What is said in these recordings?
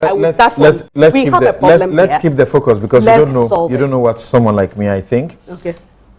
I will start from. We have a problem here. Let's keep the focus because you don't know what someone like me, I think.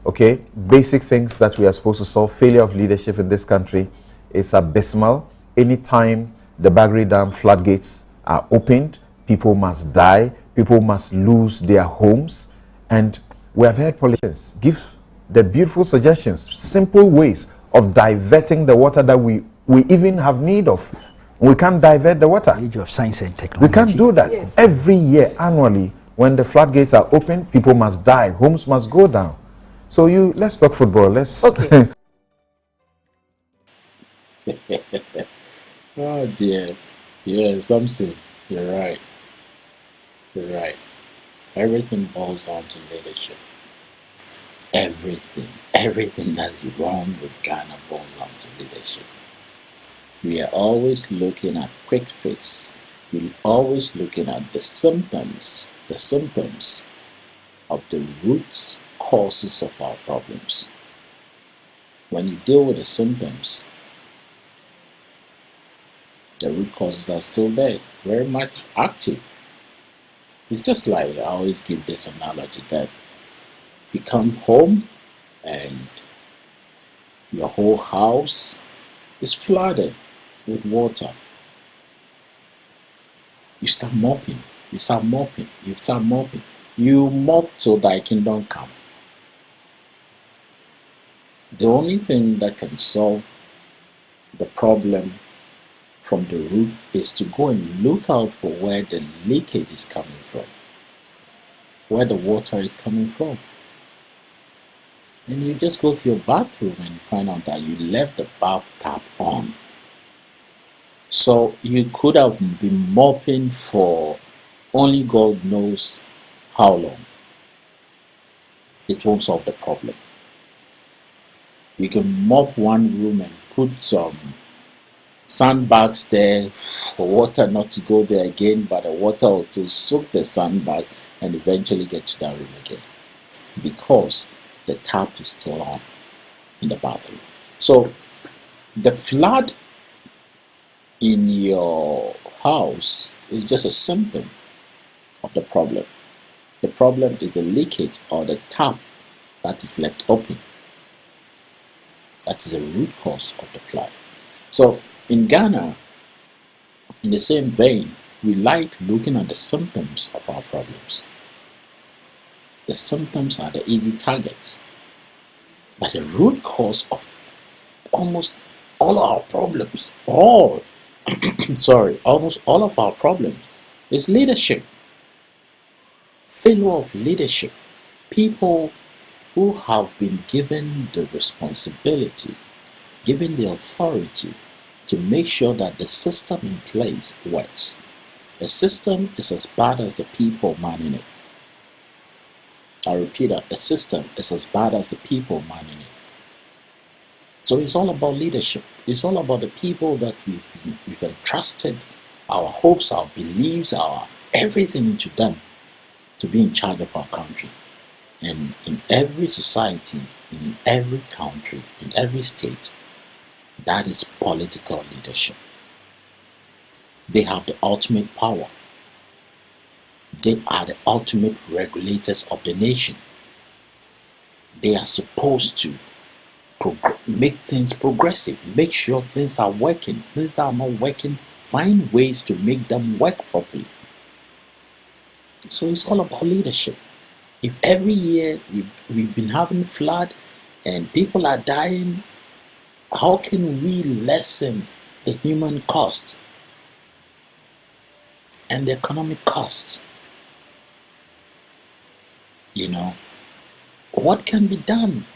Okay. Basic things that we are supposed to solve. Failure of leadership in this country is abysmal. Anytime the Bagri Dam floodgates are opened, people must die. People must lose their homes. And we have heard politicians give the beautiful suggestions, simple ways of diverting the water that we even have need of. We can't divert the water. Age of science and technology. We can't do that. Yes. Every year, annually, when the floodgates are open, people must die. Homes must go down. So let's talk football. Let's. Okay. Oh dear. Yeah, Samson, you're right. You're right. Everything boils down to leadership. Everything that's wrong with Ghana boils down to leadership. We are always looking at quick fix. We're always looking at the symptoms of the roots causes of our problems. When you deal with the symptoms, the root causes are still there, very much active. It's just like, I always give this analogy that you come home and your whole house is flooded with water. You start mopping. You mop till thy kingdom come. The only thing that can solve the problem from the root is to go and look out for where the leakage is coming from, where the water is coming from. And you just go to your bathroom and find out that you left the bath tap on. So you could have been mopping for only God knows how long. It won't solve the problem. You can mop one room and put some sandbags there for water not to go there again, but the water will still soak the sandbag and eventually get to that room again because the tap is still on in the bathroom. So the flood in your house is just a symptom of the problem. The problem is the leakage or the tap that is left open. That is the root cause of the flood. So in Ghana, in the same vein, we like looking at the symptoms of our problems. The symptoms are the easy targets. But the root cause of almost all our problems, almost all of our problems is leadership. Failure of leadership. People who have been given the responsibility, given the authority to make sure that the system in place works. A system is as bad as the people manning it. I repeat that, a system is as bad as the people manning it. So it's all about leadership. It's all about the people that we've entrusted our hopes, our beliefs, our everything into them to be in charge of our country. And in every society, in every country, in every state, that is political leadership. They have the ultimate power. They are the ultimate regulators of the nation. They are supposed to make things progressive, make sure things are working. Things that are not working, find ways to make them work properly. So it's all about leadership. If every year we've been having flood and people are dying, how can we lessen the human cost and the economic costs? What can be done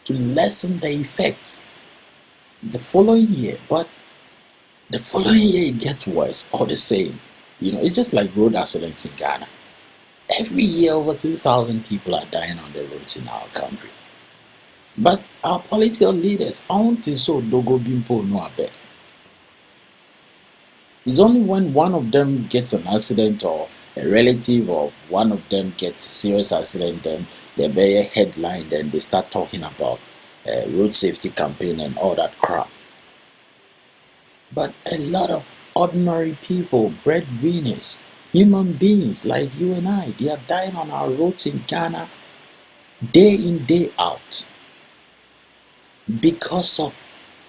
to lessen the effect the following year? But the following year it gets worse or the same. It's just like road accidents in Ghana. Every year over 3,000 people are dying on the roads in our country. But our political leaders aren't so dogo bimpo no abe. It's only when one of them gets an accident or a relative of one of them gets a serious accident, then they bear a headline, then they start talking about road safety campaign and all that crap. But a lot of ordinary people, breadwinners, human beings like you and I. They are dying on our roads in Ghana day in, day out because of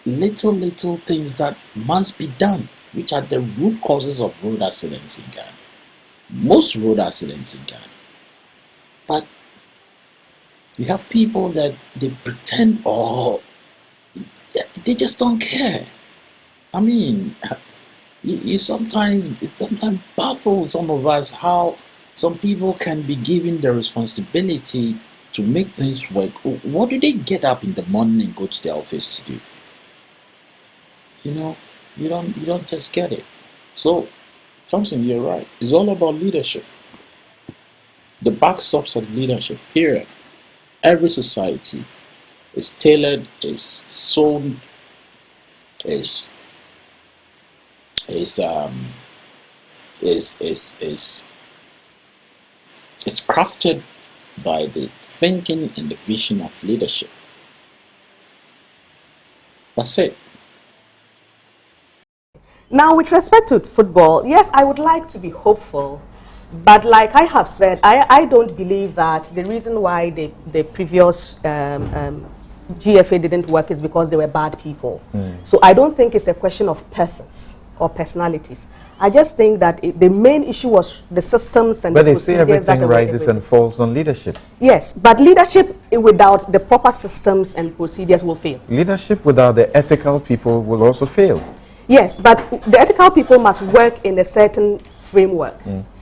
little things that must be done, which are the root causes of road accidents in Ghana. Most road accidents in Ghana. But you have people that they pretend, or they just don't care. I mean, it sometimes baffles some of us how some people can be given the responsibility to make things work. What do they get up in the morning and go to the office to do? You don't just get it. So, Thompson, you're right. It's all about leadership. The buck stops at leadership, period. Every society is tailored, is sown, is crafted by the thinking and the vision of leadership. That's it. Now, with respect to football, yes, I would like to be hopeful. But like I have said, I don't believe that the reason why the previous GFA didn't work is because they were bad people. So I don't think it's a question of persons or personalities. I just think that the main issue was the systems and the procedures. But they say everything rises and falls on leadership. Yes, but leadership without the proper systems and procedures will fail. Leadership without the ethical people will also fail. Yes, but the ethical people must work in a certain framework.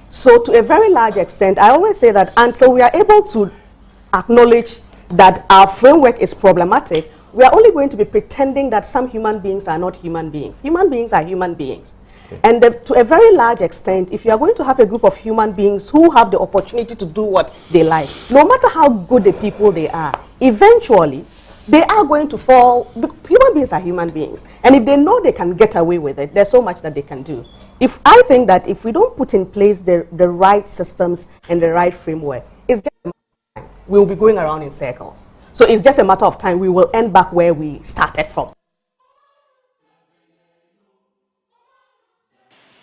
So to a very large extent, I always say that until we are able to acknowledge that our framework is problematic, we are only going to be pretending that some human beings are not human beings. Human beings are human beings. Okay. And to a very large extent, if you are going to have a group of human beings who have the opportunity to do what they like, no matter how good the people they are, eventually they are going to fall. Human beings are human beings. And if they know they can get away with it, there's so much that they can do. I think that if we don't put in place the right systems and the right framework, it's just a matter of time. We'll be going around in circles. So it's just a matter of time. We will end back where we started from.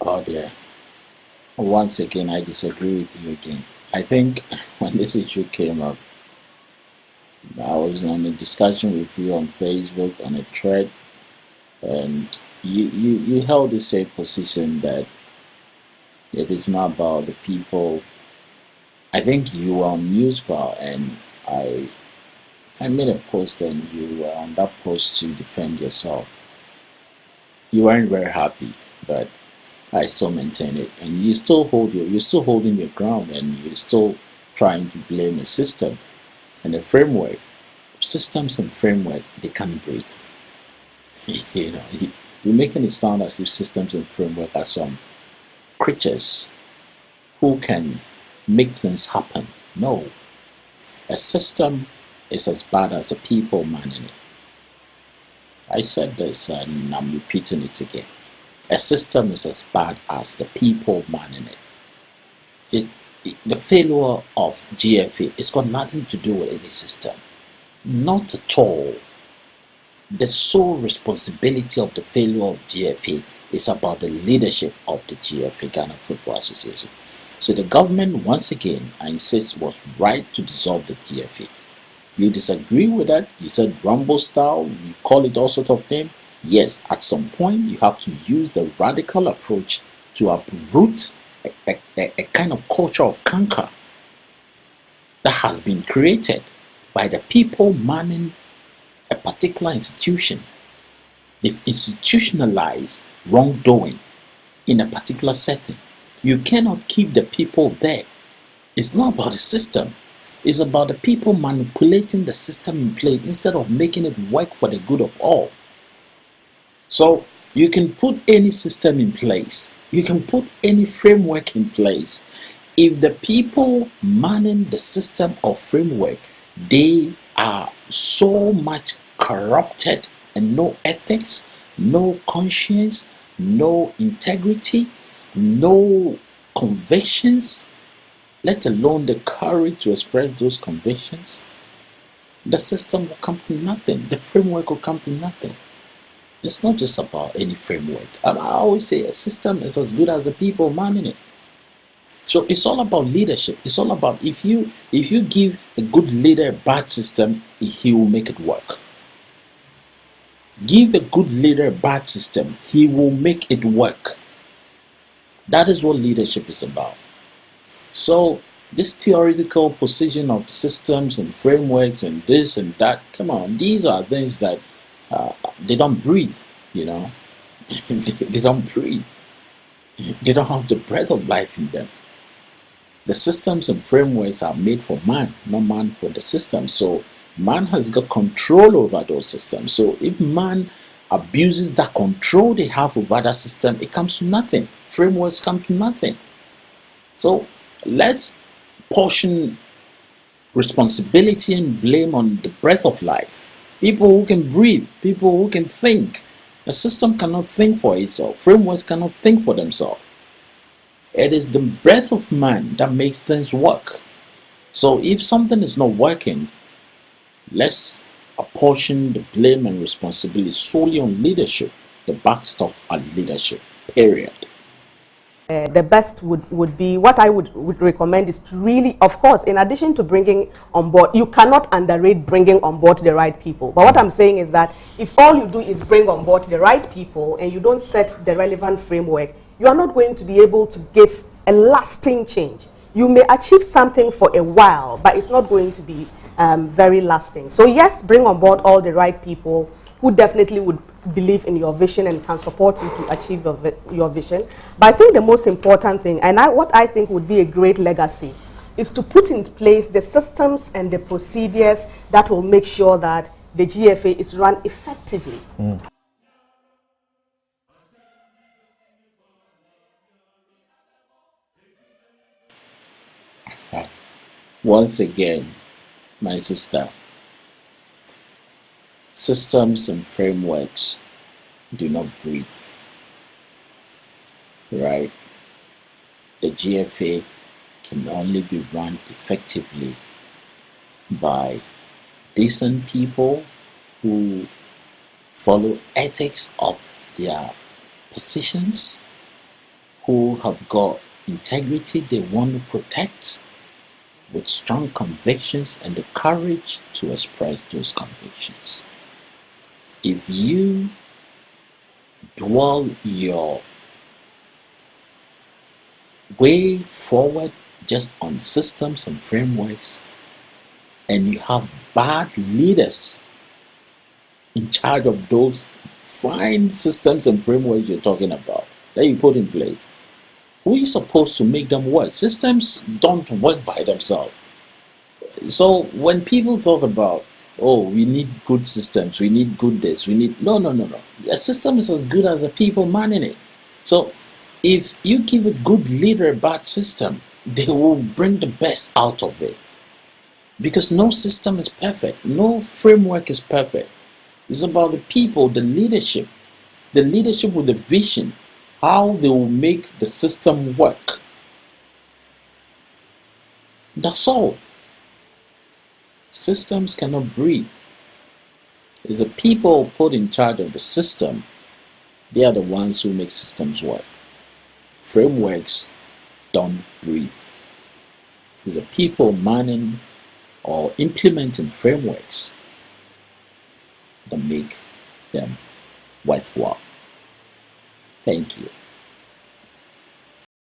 Oh dear. Once again, I disagree with you again. I think when this issue came up, I was on a discussion with you on Facebook on a thread, and you held the same position that it is not about the people. I think you were on Newsbar, and I made a post, and you were on that post to defend yourself. You weren't very happy, but I still maintain it, and you're still holding your ground, and you're still trying to blame the system and the framework. Systems and framework, they can't breathe. You're making it sound as if systems and framework are some creatures who can make things happen. No. A system is as bad as the people manning it. I said this and I'm repeating it again. A system is as bad as the people manning it. The failure of GFA, it's got nothing to do with any system. Not at all. The sole responsibility of the failure of GFA is about the leadership of the GFA, Ghana Football Association. So the government, once again, I insist, was right to dissolve the GFA. You disagree with that? You said Rumble style, you call it all sorts of names. Yes, at some point you have to use the radical approach to uproot a kind of culture of canker that has been created by the people manning a particular institution. They've institutionalized wrongdoing in a particular setting. You cannot keep the people there. It's not about the system. It's about the people manipulating the system in place instead of making it work for the good of all. So you can put any system in place. You can put any framework in place. If the people manning the system or framework, they are so much corrupted and no ethics, no conscience, no integrity, no convictions, let alone the courage to express those convictions, the system will come to nothing. The framework will come to nothing. It's not just about any framework. And I always say a system is as good as the people manning it. So it's all about leadership. It's all about if you give a good leader a bad system, he will make it work. Give a good leader a bad system, he will make it work. That is what leadership is about. So this theoretical position of systems and frameworks and this and that, come on, these are things that they don't breathe, you know. They don't breathe. They don't have the breath of life in them. The systems and frameworks are made for man, not man for the system. So man has got control over those systems. So if man abuses that control they have over that system, it comes to nothing. Frameworks come to nothing. So let's portion responsibility and blame on the breath of life. People who can breathe, people who can think. A system cannot think for itself. Frameworks cannot think for themselves. It is the breath of man that makes things work. So if something is not working, let's apportion the blame and responsibility solely on leadership. The backstop are leadership, period. The best would be, what I would recommend is to really, of course, in addition to bringing on board, you cannot underrate bringing on board the right people. But what I'm saying is that if all you do is bring on board the right people and you don't set the relevant framework, you are not going to be able to give a lasting change. You may achieve something for a while, but it's not going to be very lasting. So yes, bring on board all the right people who definitely would believe in your vision and can support you to achieve your vision. But I think the most important thing, and what I think would be a great legacy, is to put in place the systems and the procedures that will make sure that the GFA is run effectively. Once again, my sister, systems and frameworks do not breathe, right? The GFA can only be run effectively by decent people who follow ethics of their positions, who have got integrity they want to protect, with strong convictions and the courage to express those convictions. If you dwell your way forward just on systems and frameworks, and you have bad leaders in charge of those fine systems and frameworks you're talking about that you put in place, who is supposed to make them work? Systems don't work by themselves. So when people thought about, oh, we need good systems, we need good this, we need... No. A system is as good as the people manning it. So if you give a good leader a bad system, they will bring the best out of it. Because no system is perfect. No framework is perfect. It's about the people, the leadership with the vision, how they will make the system work. That's all. Systems cannot breathe. It's the people put in charge of the system. They are the ones who make systems work. Frameworks don't breathe. It's the people manning or implementing frameworks that make them worthwhile. Thank you.